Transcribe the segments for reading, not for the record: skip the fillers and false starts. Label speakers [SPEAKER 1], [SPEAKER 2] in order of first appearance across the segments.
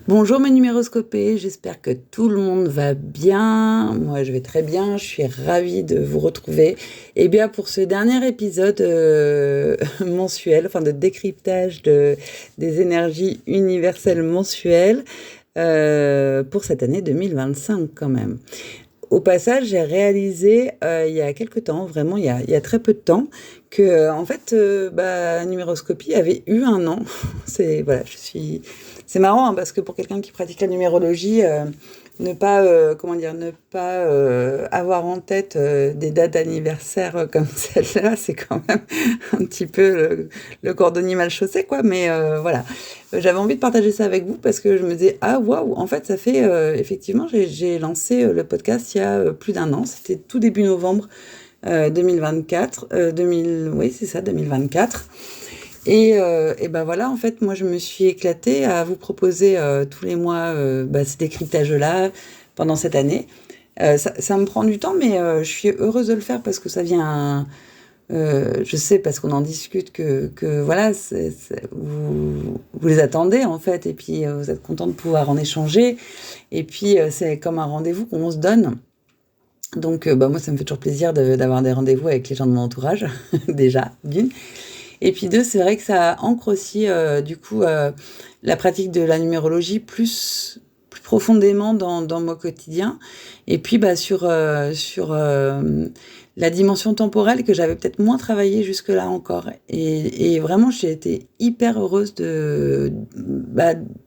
[SPEAKER 1] Bonjour mes numéroscopés, j'espère que tout le monde va bien. Moi je vais très bien, je suis ravie de vous retrouver. Et bien pour ce dernier épisode mensuel, enfin de décryptage des énergies universelles mensuelles pour cette année 2025 quand même. Au passage, j'ai réalisé il y a quelques temps, vraiment il y a très peu de temps, que en fait, Numéroscopie avait eu un an. C'est marrant hein, parce que pour quelqu'un qui pratique la numérologie, ne pas avoir en tête des dates d'anniversaire comme celle-là, c'est quand même un petit peu le cordonnier mal chaussé, quoi. Mais voilà, j'avais envie de partager ça avec vous parce que je me disais, ah waouh, en fait, ça fait effectivement, j'ai lancé le podcast il y a plus d'un an, c'était tout début novembre 2024, 2000, oui, c'est ça, 2024. Et ben voilà, en fait, moi, je me suis éclatée à vous proposer tous les mois ces décryptages-là pendant cette année. Ça me prend du temps, mais je suis heureuse de le faire parce que ça vient. Je sais parce qu'on en discute que voilà, vous les attendez en fait, et puis vous êtes content de pouvoir en échanger. Et puis c'est comme un rendez-vous qu'on se donne. Donc moi, ça me fait toujours plaisir d'avoir des rendez-vous avec les gens de mon entourage, déjà, d'une. Et puis deux, c'est vrai que ça ancre aussi, la pratique de la numérologie plus profondément dans mon quotidien. Et puis, sur la dimension temporelle que j'avais peut-être moins travaillé jusque-là encore. Et vraiment, j'ai été hyper heureuse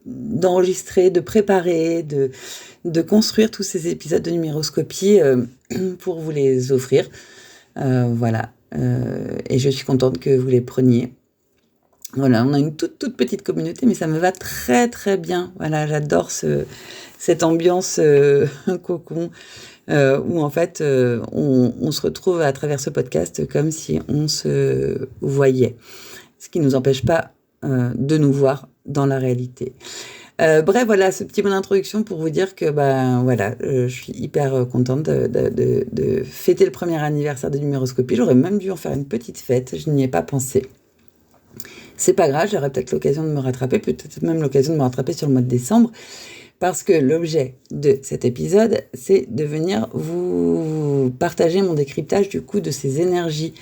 [SPEAKER 1] d'enregistrer, de préparer, de construire tous ces épisodes de numéroscopie pour vous les offrir. Voilà. Et je suis contente que vous les preniez. Voilà, on a une toute petite communauté, mais ça me va très très bien. Voilà, j'adore cette ambiance cocon où en fait on se retrouve à travers ce podcast comme si on se voyait. Ce qui ne nous empêche pas de nous voir dans la réalité. Bref, voilà, ce petit mot d'introduction pour vous dire que je suis hyper contente de fêter le premier anniversaire de Numéroscopie. J'aurais même dû en faire une petite fête, je n'y ai pas pensé. C'est pas grave, j'aurai peut-être l'occasion de me rattraper, peut-être même l'occasion de me rattraper sur le mois de décembre, parce que l'objet de cet épisode, c'est de venir vous partager mon décryptage du coup de ces énergies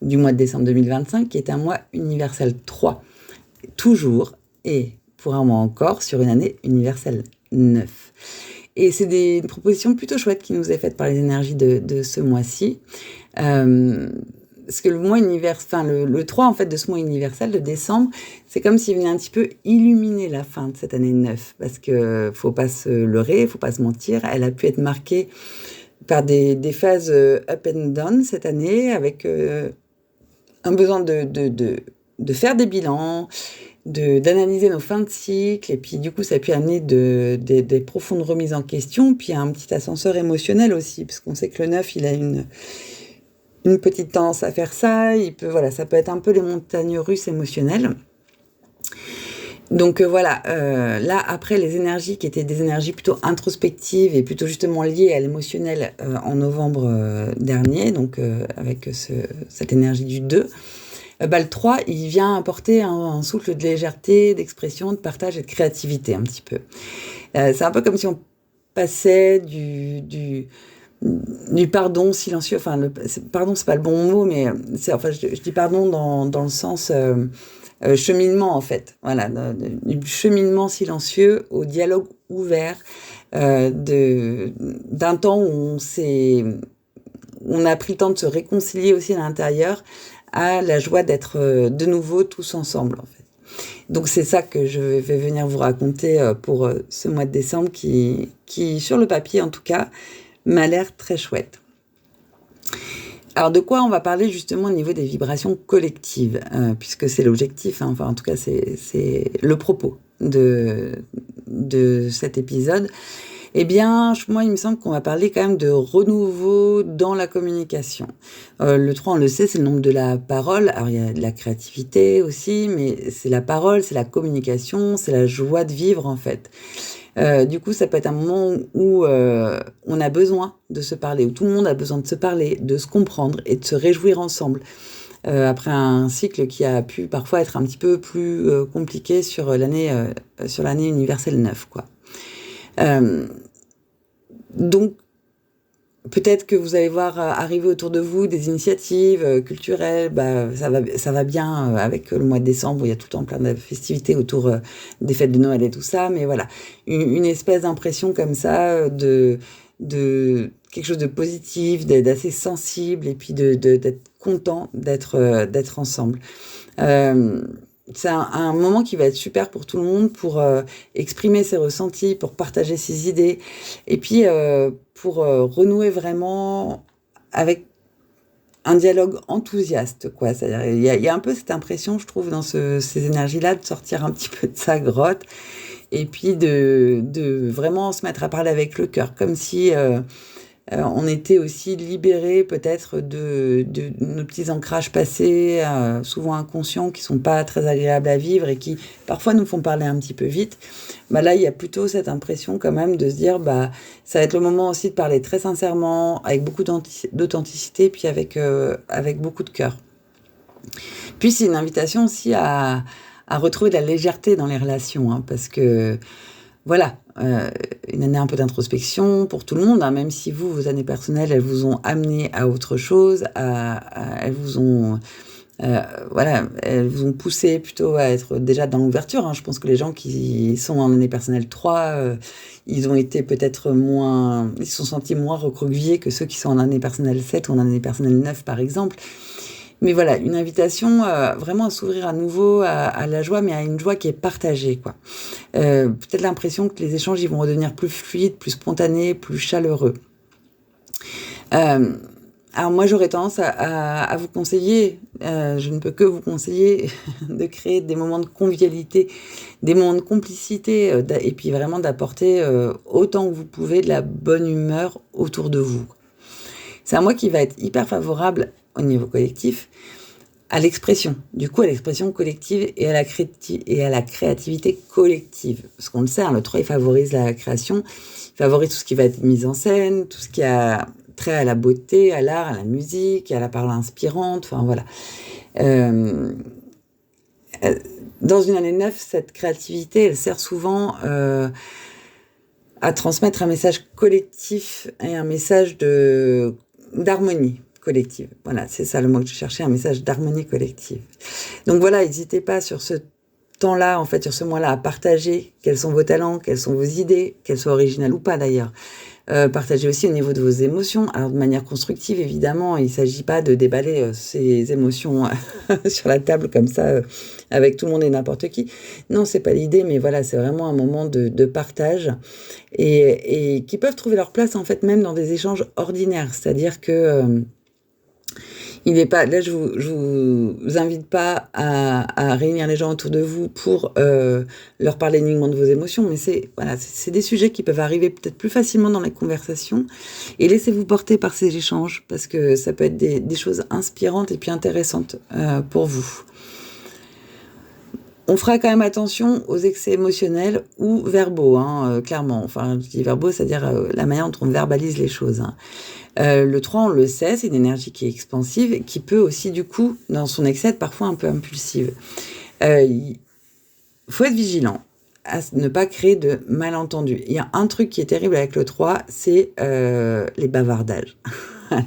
[SPEAKER 1] du mois de décembre 2025, qui est un mois universel 3, toujours, et pour un mois encore, sur une année universelle 9. Et c'est des propositions plutôt chouettes qui nous est faites par les énergies de ce mois-ci. Parce que le mois le 3 en fait de ce mois universel de décembre, c'est comme s'il venait un petit peu illuminer la fin de cette année 9. Parce que faut pas se leurrer, faut pas se mentir, elle a pu être marquée par des phases up and down cette année, avec un besoin de faire des bilans, d'analyser nos fins de cycle, et puis du coup ça a pu amener des profondes remises en question, puis un petit ascenseur émotionnel aussi, parce qu'on sait que le 9 il a une petite tendance à faire ça, ça peut être un peu les montagnes russes émotionnelles. Donc là après les énergies qui étaient des énergies plutôt introspectives et plutôt justement liées à l'émotionnel en novembre dernier, donc avec cette énergie du 2, le 3, il vient apporter un souffle de légèreté, d'expression, de partage et de créativité un petit peu. C'est un peu comme si on passait du pardon silencieux, pardon c'est pas le bon mot, mais je dis pardon dans le sens cheminement en fait, voilà, du cheminement silencieux au dialogue ouvert, d'un temps où on a pris le temps de se réconcilier aussi à l'intérieur, à la joie d'être de nouveau tous ensemble en fait. Donc c'est ça que je vais venir vous raconter pour ce mois de décembre qui sur le papier en tout cas m'a l'air très chouette. Alors de quoi on va parler justement au niveau des vibrations collectives, puisque c'est l'objectif, hein, en tout cas c'est le propos de cet épisode. Eh bien, moi, il me semble qu'on va parler quand même de renouveau dans la communication. Le 3, on le sait, c'est le nombre de la parole. Alors, il y a de la créativité aussi, mais c'est la parole, c'est la communication, c'est la joie de vivre, en fait. Du coup, ça peut être un moment où on a besoin de se parler, où tout le monde a besoin de se parler, de se comprendre et de se réjouir ensemble. après un cycle qui a pu parfois être un petit peu plus compliqué sur l'année universelle 9, quoi. Donc, peut-être que vous allez voir arriver autour de vous des initiatives culturelles, ça va bien avec le mois de décembre où il y a tout le temps plein de festivités autour des fêtes de Noël et tout ça, mais voilà, une espèce d'impression comme ça de quelque chose de positif, d'assez sensible et puis d'être content d'être ensemble. C'est un moment qui va être super pour tout le monde, pour exprimer ses ressentis, pour partager ses idées, et puis pour renouer vraiment avec un dialogue enthousiaste, quoi. C'est-à-dire, il y a un peu cette impression, je trouve, dans ces énergies-là, de sortir un petit peu de sa grotte, et puis de vraiment se mettre à parler avec le cœur, comme si on était aussi libérés peut-être de nos petits ancrages passés, souvent inconscients, qui sont pas très agréables à vivre et qui parfois nous font parler un petit peu vite. Là, il y a plutôt cette impression quand même de se dire, ça va être le moment aussi de parler très sincèrement, avec beaucoup d'authenticité, puis avec beaucoup de cœur. Puis c'est une invitation aussi à retrouver de la légèreté dans les relations, hein, parce que voilà, une année un peu d'introspection pour tout le monde, hein, même si vos années personnelles, elles vous ont amené à autre chose, elles vous ont, elles vous ont poussé plutôt à être déjà dans l'ouverture, hein. Je pense que les gens qui sont en année personnelle 3, ils ont été peut-être ils se sont sentis moins recroquevillés que ceux qui sont en année personnelle 7 ou en année personnelle 9, par exemple. Mais voilà, une invitation vraiment à s'ouvrir à nouveau à la joie, mais à une joie qui est partagée, quoi. Peut-être l'impression que les échanges ils vont redevenir plus fluides, plus spontanés, plus chaleureux. Alors moi, j'aurais tendance à vous conseiller, je ne peux que vous conseiller de créer des moments de convivialité, des moments de complicité, et puis vraiment d'apporter autant que vous pouvez de la bonne humeur autour de vous. C'est un mois qui va être hyper favorable au niveau collectif à l'expression, du coup à l'expression collective et à la créativité collective. Parce qu'on le sait, hein, le 3 il favorise la création, il favorise tout ce qui va être mise en scène, tout ce qui a trait à la beauté, à l'art, à la musique, à la parole inspirante, enfin voilà. Dans une année 9, cette créativité, elle sert souvent à transmettre un message collectif et un message d'harmonie collective. Voilà, c'est ça le mot que je cherchais, un message d'harmonie collective. Donc voilà, n'hésitez pas sur ce temps-là, en fait, sur ce mois-là, à partager quels sont vos talents, quelles sont vos idées, qu'elles soient originales ou pas d'ailleurs. Partagez aussi au niveau de vos émotions, alors de manière constructive évidemment, il ne s'agit pas de déballer ces émotions sur la table comme ça avec tout le monde et n'importe qui. Non, c'est pas l'idée, mais voilà, c'est vraiment un moment de partage et qui peuvent trouver leur place en fait même dans des échanges ordinaires, c'est-à-dire que il n'est pas, là, je vous invite pas à réunir les gens autour de vous pour leur parler uniquement de vos émotions, mais c'est des sujets qui peuvent arriver peut-être plus facilement dans les conversations et laissez-vous porter par ces échanges parce que ça peut être des choses inspirantes et puis intéressantes pour vous. On fera quand même attention aux excès émotionnels ou verbaux, hein, clairement. Enfin, je dis verbaux, c'est-à-dire la manière dont on verbalise les choses, hein. Le 3, on le sait, c'est une énergie qui est expansive et qui peut aussi, du coup, dans son excès, être parfois un peu impulsive. Il faut être vigilant à ne pas créer de malentendus. Il y a un truc qui est terrible avec le 3, c'est les bavardages. Voilà.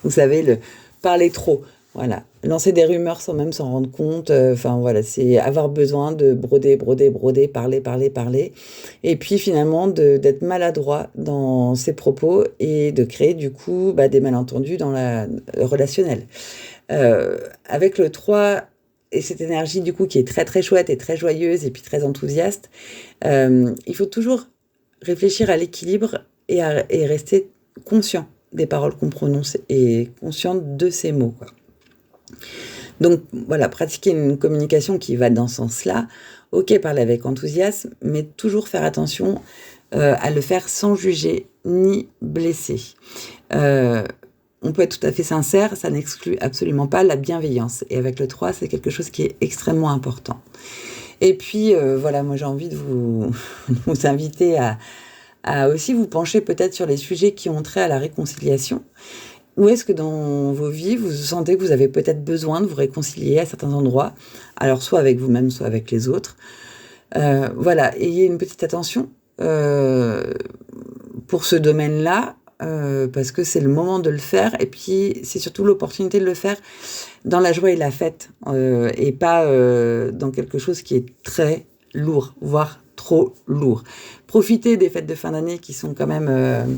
[SPEAKER 1] Vous savez, le parler trop. Voilà, lancer des rumeurs sans même s'en rendre compte, voilà, c'est avoir besoin de broder, parler, et puis finalement d'être maladroit dans ses propos et de créer du coup des malentendus dans le relationnel. Avec le 3 et cette énergie du coup qui est très très chouette et très joyeuse et puis très enthousiaste, il faut toujours réfléchir à l'équilibre et rester conscient des paroles qu'on prononce et conscient de ces mots, quoi. Donc voilà, pratiquer une communication qui va dans ce sens-là, ok, parler avec enthousiasme, mais toujours faire attention à le faire sans juger ni blesser. On peut être tout à fait sincère, ça n'exclut absolument pas la bienveillance. Et avec le 3, c'est quelque chose qui est extrêmement important. Et puis voilà, moi j'ai envie de vous inviter à aussi vous pencher peut-être sur les sujets qui ont trait à la réconciliation. Où est-ce que dans vos vies, vous sentez que vous avez peut-être besoin de vous réconcilier à certains endroits, alors soit avec vous-même, soit avec les autres. Voilà, ayez une petite attention pour ce domaine-là, parce que c'est le moment de le faire, et puis c'est surtout l'opportunité de le faire dans la joie et la fête, et pas dans quelque chose qui est très lourd, voire trop lourd. Profitez des fêtes de fin d'année qui sont quand même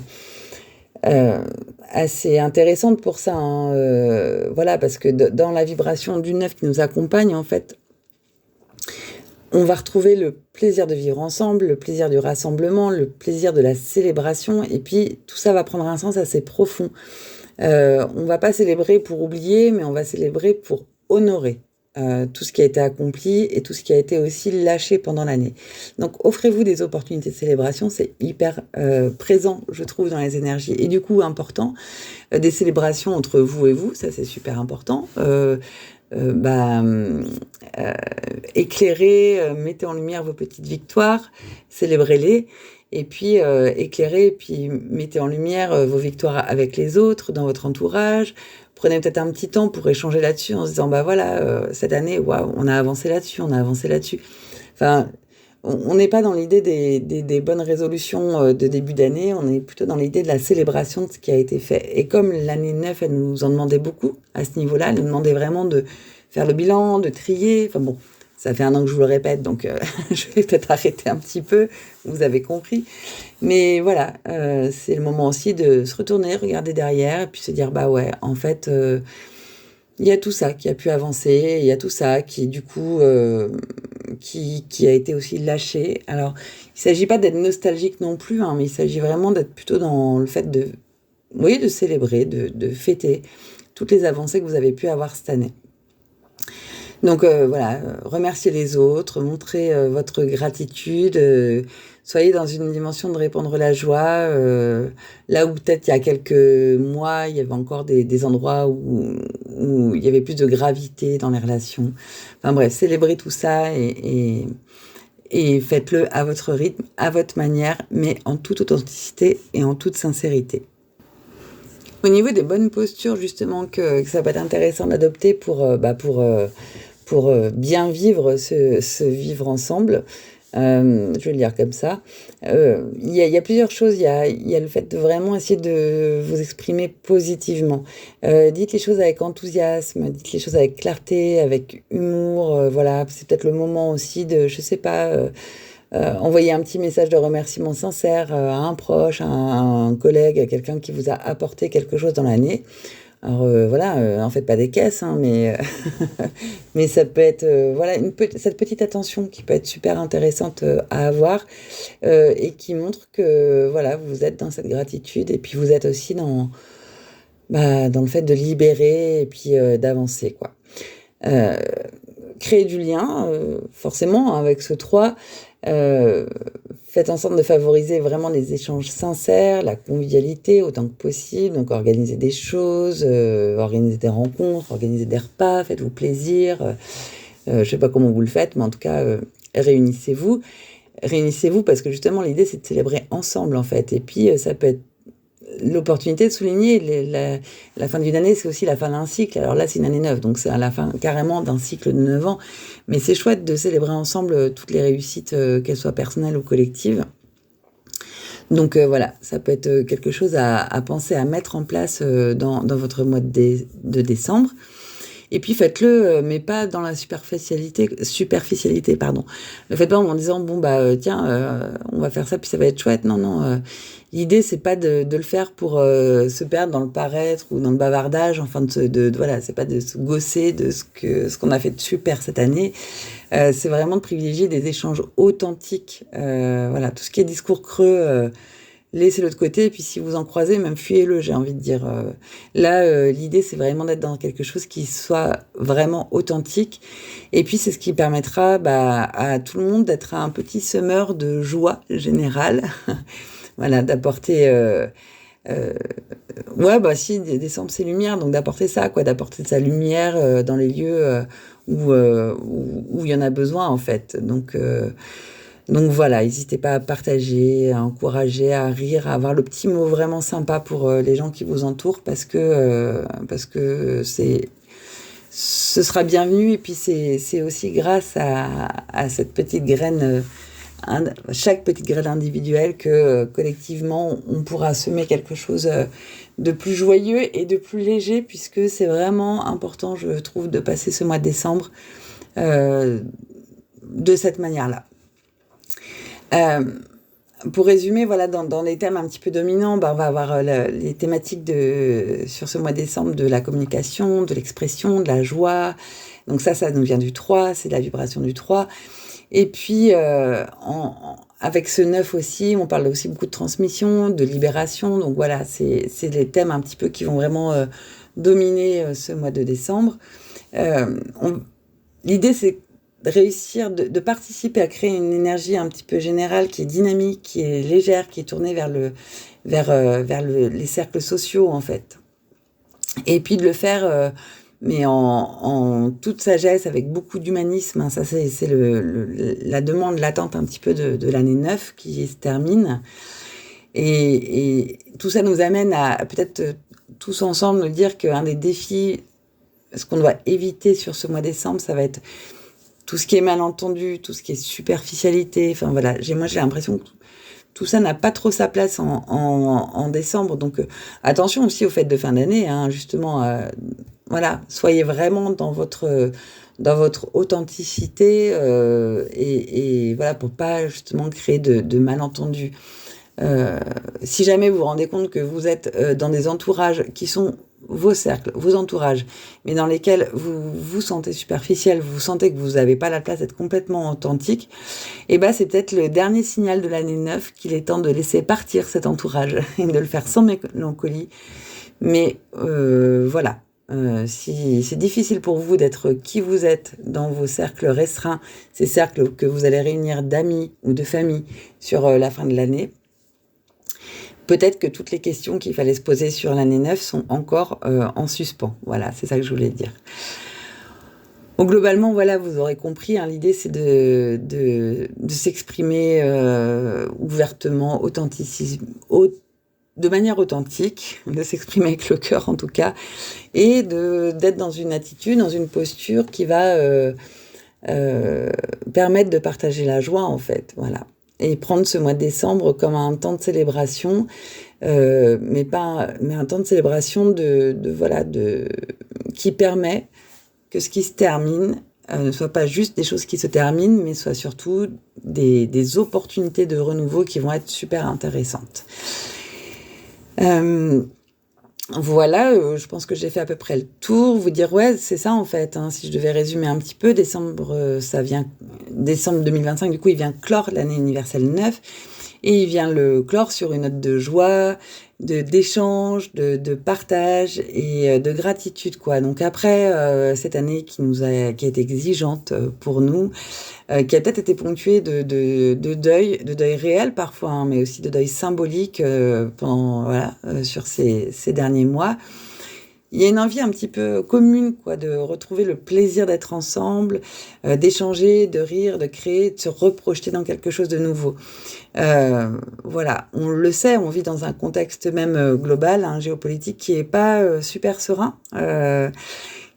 [SPEAKER 1] assez intéressantes pour ça, hein, voilà, parce que dans la vibration du neuf qui nous accompagne, en fait, on va retrouver le plaisir de vivre ensemble, le plaisir du rassemblement, le plaisir de la célébration, et puis tout ça va prendre un sens assez profond. On va pas célébrer pour oublier, mais on va célébrer pour honorer tout ce qui a été accompli et tout ce qui a été aussi lâché pendant l'année. Donc offrez-vous des opportunités de célébration, c'est hyper présent, je trouve, dans les énergies, et du coup important. Des célébrations entre vous et vous, ça c'est super important. Éclairez, mettez en lumière vos petites victoires, célébrez-les, et puis éclairez, et puis mettez en lumière vos victoires avec les autres, dans votre entourage. Prenez peut-être un petit temps pour échanger là-dessus en se disant, bah voilà, cette année, waouh, on a avancé là-dessus, on a avancé là-dessus. Enfin, on n'est pas dans l'idée des bonnes résolutions de début d'année, on est plutôt dans l'idée de la célébration de ce qui a été fait. Et comme l'année 9, elle nous en demandait beaucoup à ce niveau-là, elle nous demandait vraiment de faire le bilan, de trier. Enfin bon, ça fait un an que je vous le répète, donc je vais peut-être arrêter un petit peu, vous avez compris. Mais voilà, c'est le moment aussi de se retourner, regarder derrière, et puis se dire, bah ouais, en fait... il y a tout ça qui a pu avancer, il y a tout ça qui, du coup, qui a été aussi lâché. Alors, il ne s'agit pas d'être nostalgique non plus, hein, mais il s'agit vraiment d'être plutôt dans le fait de, oui, de célébrer, de fêter toutes les avancées que vous avez pu avoir cette année. Donc voilà, remerciez les autres, montrez votre gratitude, soyez dans une dimension de répandre la joie. Là où peut-être il y a quelques mois, il y avait encore des endroits où il y avait plus de gravité dans les relations. Enfin bref, célébrez tout ça et faites-le à votre rythme, à votre manière, mais en toute authenticité et en toute sincérité. Au niveau des bonnes postures, justement, que ça va être intéressant d'adopter pour bien vivre ce vivre ensemble, je vais le dire comme ça. Il y a plusieurs choses. Il y a le fait de vraiment essayer de vous exprimer positivement. Dites les choses avec enthousiasme, dites les choses avec clarté, avec humour. Voilà, c'est peut-être le moment aussi de, je sais pas, envoyer un petit message de remerciement sincère à un proche, à un collègue, à quelqu'un qui vous a apporté quelque chose dans l'année. Alors voilà, en faites pas des caisses, hein, mais, mais ça peut être voilà, cette petite attention qui peut être super intéressante à avoir et qui montre que voilà, vous êtes dans cette gratitude et puis vous êtes aussi dans le fait de libérer et puis d'avancer, quoi. Créer du lien, forcément, avec ce 3. Faites en sorte de favoriser vraiment les échanges sincères, la convivialité autant que possible. Donc organisez des choses, organisez des rencontres, organisez des repas, faites-vous plaisir. Je sais pas comment vous le faites, mais en tout cas, réunissez-vous. Réunissez-vous parce que justement l'idée c'est de célébrer ensemble en fait. Et puis ça peut être l'opportunité de souligner la fin d'une année, c'est aussi la fin d'un cycle. Alors là, c'est une année neuve, donc c'est à la fin carrément d'un cycle de 9 ans. Mais c'est chouette de célébrer ensemble toutes les réussites, qu'elles soient personnelles ou collectives. Donc voilà, ça peut être quelque chose à penser, à mettre en place dans votre mois de décembre. Et puis faites-le, mais pas dans la superficialité, pardon. Ne faites pas en disant, bon, tiens, on va faire ça, puis ça va être chouette. Non, non. L'idée, c'est pas de le faire pour se perdre dans le paraître ou dans le bavardage. Enfin, voilà, c'est pas de se gausser de ce qu'on a fait de super cette année. C'est vraiment de privilégier des échanges authentiques. Voilà, tout ce qui est discours creux, laissez-le de côté, et puis si vous en croisez, même fuyez-le, j'ai envie de dire. Là, l'idée, c'est vraiment d'être dans quelque chose qui soit vraiment authentique. Et puis, c'est ce qui permettra à tout le monde d'être un petit semeur de joie générale. Voilà, d'apporter... si, décembre, c'est lumière, donc d'apporter ça, quoi, d'apporter de sa lumière dans les lieux où il y en a besoin, en fait. Donc... Donc voilà, n'hésitez pas à partager, à encourager, à rire, à avoir le petit mot vraiment sympa pour les gens qui vous entourent parce que ce sera bienvenu et puis c'est aussi grâce à cette petite graine, chaque petite graine individuelle que collectivement on pourra semer quelque chose de plus joyeux et de plus léger puisque c'est vraiment important, je trouve, de passer ce mois de décembre de cette manière-là. Pour résumer, voilà, dans les thèmes un petit peu dominants, on va avoir les thématiques sur ce mois de décembre de la communication, de l'expression, de la joie. Donc ça nous vient du 3, c'est la vibration du 3. Et puis, avec ce 9 aussi, on parle aussi beaucoup de transmission, de libération. Donc voilà, c'est les thèmes un petit peu qui vont vraiment dominer ce mois de décembre. L'idée, c'est de réussir, de participer à créer une énergie un petit peu générale qui est dynamique, qui est légère, qui est tournée vers les cercles sociaux, en fait. Et puis de le faire, mais en toute sagesse, avec beaucoup d'humanisme. Hein. Ça, c'est la demande latente un petit peu de l'année 9 qui se termine. Et tout ça nous amène à peut-être tous ensemble nous dire qu'un des défis, ce qu'on doit éviter sur ce mois de décembre, ça va être tout ce qui est malentendu, tout ce qui est superficialité. Enfin voilà, moi j'ai l'impression que tout ça n'a pas trop sa place en décembre. Donc attention aussi aux fêtes de fin d'année, hein, justement. Voilà, soyez vraiment dans votre authenticité et voilà, pour pas justement créer de malentendus. Si jamais vous vous rendez compte que vous êtes dans des entourages qui sont vos cercles, vos entourages, mais dans lesquels vous vous sentez superficiel, vous sentez que vous n'avez pas la place d'être complètement authentique, et ben c'est peut-être le dernier signal de l'année 9 qu'il est temps de laisser partir cet entourage et de le faire sans mélancolie. Mais voilà. Si c'est difficile pour vous d'être qui vous êtes dans vos cercles restreints, ces cercles que vous allez réunir d'amis ou de famille sur la fin de l'année, peut-être que toutes les questions qu'il fallait se poser sur l'année 9 sont encore en suspens. Voilà, c'est ça que je voulais dire. Donc globalement, voilà, vous aurez compris, hein, l'idée c'est de s'exprimer ouvertement, de manière authentique, de s'exprimer avec le cœur en tout cas, et d'être dans une attitude, dans une posture qui va permettre de partager la joie en fait, voilà. Et prendre ce mois de décembre comme un temps de célébration, mais un temps de célébration qui permet que ce qui se termine ne soit pas juste des choses qui se terminent, mais soit surtout des opportunités de renouveau qui vont être super intéressantes. Voilà, je pense que j'ai fait à peu près le tour. Vous dire, ouais, c'est ça en fait. Hein, si je devais résumer un petit peu, décembre 2025, du coup, il vient clore l'année universelle 9 et il vient le clore sur une note de joie, d'échange, de partage et de gratitude, quoi. Donc après cette année qui a été exigeante pour nous, qui a peut-être été ponctuée de deuil réel parfois, hein, mais aussi de deuil symbolique sur ces derniers mois. Il y a une envie un petit peu commune, quoi, de retrouver le plaisir d'être ensemble, d'échanger, de rire, de créer, de se reprojeter dans quelque chose de nouveau. Voilà, on le sait, on vit dans un contexte même global, hein, géopolitique, qui est pas super serein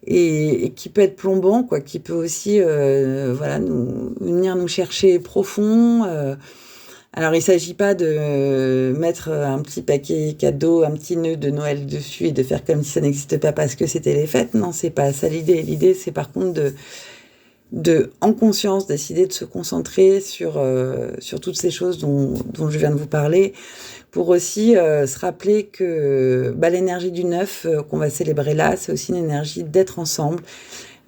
[SPEAKER 1] et qui peut être plombant, quoi, qui peut aussi venir nous chercher profond. Alors, il ne s'agit pas de mettre un petit paquet cadeau, un petit nœud de Noël dessus et de faire comme si ça n'existe pas parce que c'était les fêtes. Non, c'est pas ça l'idée. L'idée, c'est par contre en conscience, décider de se concentrer sur toutes ces choses dont je viens de vous parler, pour aussi se rappeler que l'énergie du 9 qu'on va célébrer là, c'est aussi une énergie d'être ensemble,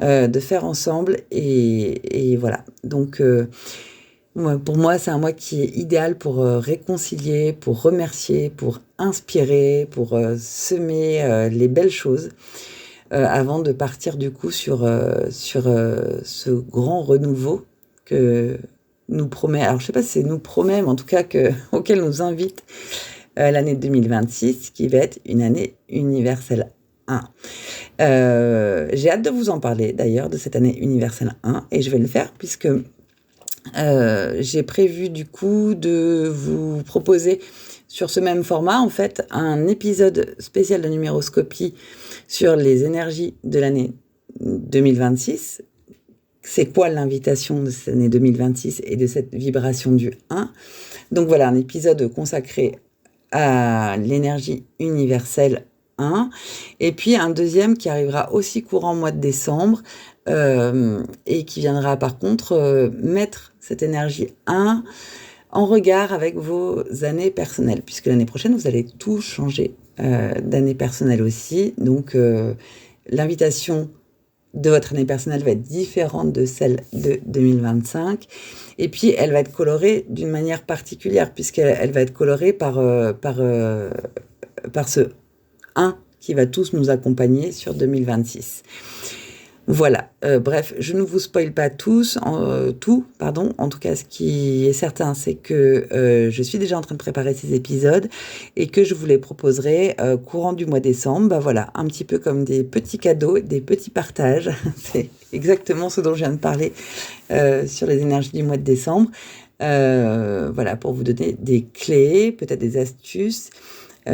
[SPEAKER 1] de faire ensemble. Et voilà. Donc, pour moi, c'est un mois qui est idéal pour réconcilier, pour remercier, pour inspirer, pour semer les belles choses avant de partir du coup sur ce grand renouveau que nous promet. Alors, je ne sais pas si c'est nous promet, mais en tout cas auquel nous invite l'année 2026, qui va être une année universelle 1. J'ai hâte de vous en parler d'ailleurs de cette année universelle 1 et je vais le faire puisque J'ai prévu du coup de vous proposer sur ce même format, en fait, un épisode spécial de numéroscopie sur les énergies de l'année 2026. C'est quoi l'invitation de cette année 2026 et de cette vibration du 1? Donc voilà, un épisode consacré à l'énergie universelle 1. Et puis un deuxième qui arrivera aussi courant mois de décembre et qui viendra par contre mettre cette énergie 1 en regard avec vos années personnelles, puisque l'année prochaine, vous allez tout changer d'année personnelle aussi. Donc, l'invitation de votre année personnelle va être différente de celle de 2025. Et puis, elle va être colorée d'une manière particulière, puisqu'elle va être colorée par ce 1 qui va tous nous accompagner sur 2026. Voilà, bref, je ne vous spoile pas tout. En tout cas, ce qui est certain, c'est que je suis déjà en train de préparer ces épisodes et que je vous les proposerai courant du mois de décembre. Bah voilà, un petit peu comme des petits cadeaux, des petits partages. C'est exactement ce dont je viens de parler sur les énergies du mois de décembre. Voilà, pour vous donner des clés, peut-être des astuces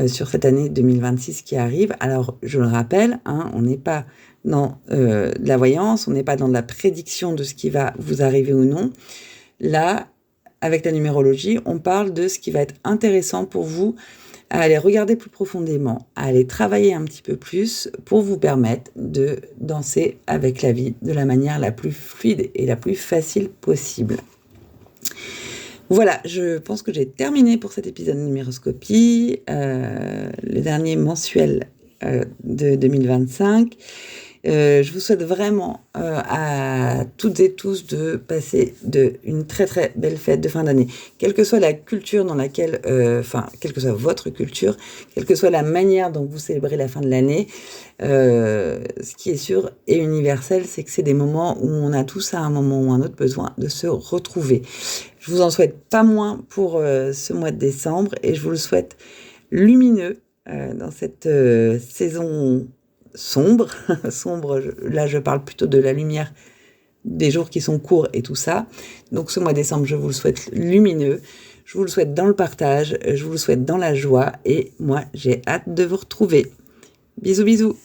[SPEAKER 1] sur cette année 2026 qui arrive. Alors, je le rappelle, on n'est pas dans de la voyance, on n'est pas dans de la prédiction de ce qui va vous arriver ou non. Là, avec la numérologie, on parle de ce qui va être intéressant pour vous à aller regarder plus profondément, à aller travailler un petit peu plus pour vous permettre de danser avec la vie de la manière la plus fluide et la plus facile possible. Voilà, je pense que j'ai terminé pour cet épisode de numéroscopie, le dernier mensuel de 2025. Je vous souhaite vraiment à toutes et tous de passer une très très belle fête de fin d'année. Quelle que soit la culture dans laquelle, quelle que soit votre culture, quelle que soit la manière dont vous célébrez la fin de l'année, ce qui est sûr et universel, c'est que c'est des moments où on a tous à un moment ou un autre besoin de se retrouver. Je vous en souhaite pas moins pour ce mois de décembre et je vous le souhaite lumineux dans cette saison sombre. Là je parle plutôt de la lumière des jours qui sont courts et tout ça. Donc ce mois de décembre, je vous le souhaite lumineux, je vous le souhaite dans le partage, je vous le souhaite dans la joie et moi j'ai hâte de vous retrouver. Bisous bisous.